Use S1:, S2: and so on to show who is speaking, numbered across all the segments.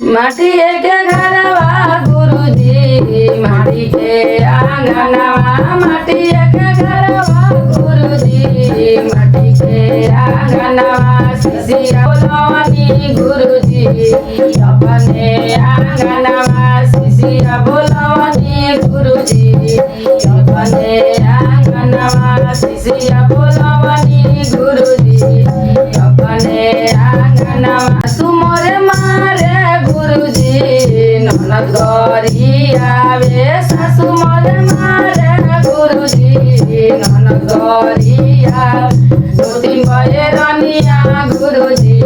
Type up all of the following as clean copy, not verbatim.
S1: माटी के घरवा गुरुजी माटी के आंगनवा माटी के घरवा गुरुजी माटी के आंगनवा शिशिया बोलवानी गुरुजी अपने आंगनवा शिशिया बोलवानी गुरुजी अपने आंगनवा शिशिया बोलवानी गुरुजी अपने आंगनवा सुमोर मारे गुरुजी ननद गरी आवे सासु मोर मारे गुरुजी ननद गरी आवे दो तीन बजे रनिया गुरुजी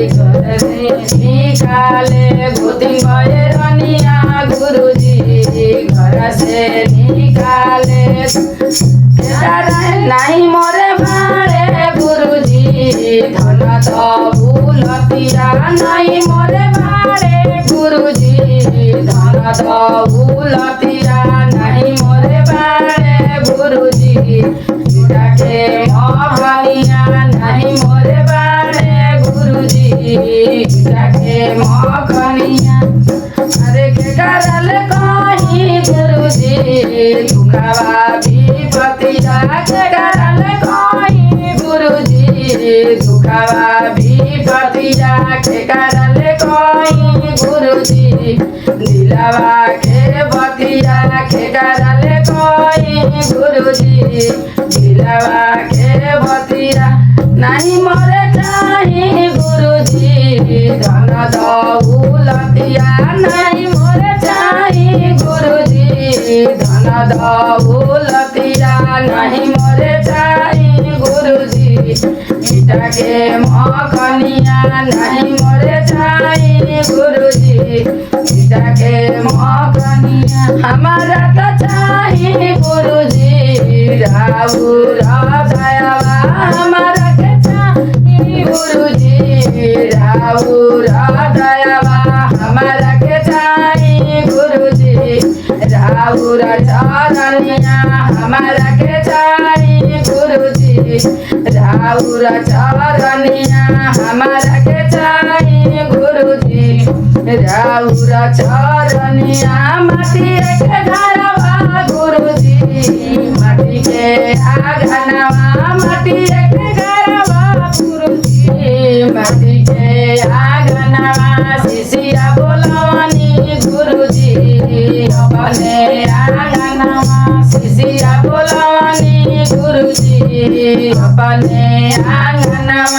S1: घर से निकाले दो तीन बजे रनिया गुरुजी घर से निकाले नहीं मोरे मारे गुरुजी धन तो भूलतिया नहीं मोरे मारे गुरुजी धन तो भूलतिया नहीं मोरे मारे गुरुजी जुड़ा के मगनिया नहीं मोरे मारे गुरुजी जुड़ा के मगनिया अरे के करल कहीं गुरुजी दुखावा विपतिया के करल कहीं गुरुजी दुखावा विपतिया के करल कहीं गुरुजी दिलवा के बतिया के करल कहीं गुरुजी दिलवा के बतिया नहीं मोरे चाही गुरुजी धन दौलतिया नहीं मोरे चाही गुरुजी धन दौलतिया नहीं मोरे चाही गुरुजी मीठा के मखनिया नहीं मोरे चाही गुरुजी मीठा के मखनिया हमारा तो चाही गुरुजी राउर दयावा हमारा के चाही गुरुजी राउर दयावा हमारा के चाही गुरुजी राउर चरनिया हमारा के चाही गुरुजी राउर चरनिया हमारा के चाही गुरुजी राउर चरनिया माटी के घरवा गुरुजी माटी के आंगनवा माटी के घरवा गुरुजी माटी के आंगनवा शिशिया बोलवानी गुरुजी अपने आंगनवा शिशिया बोलवानी गुरुजी अपने आंगनवा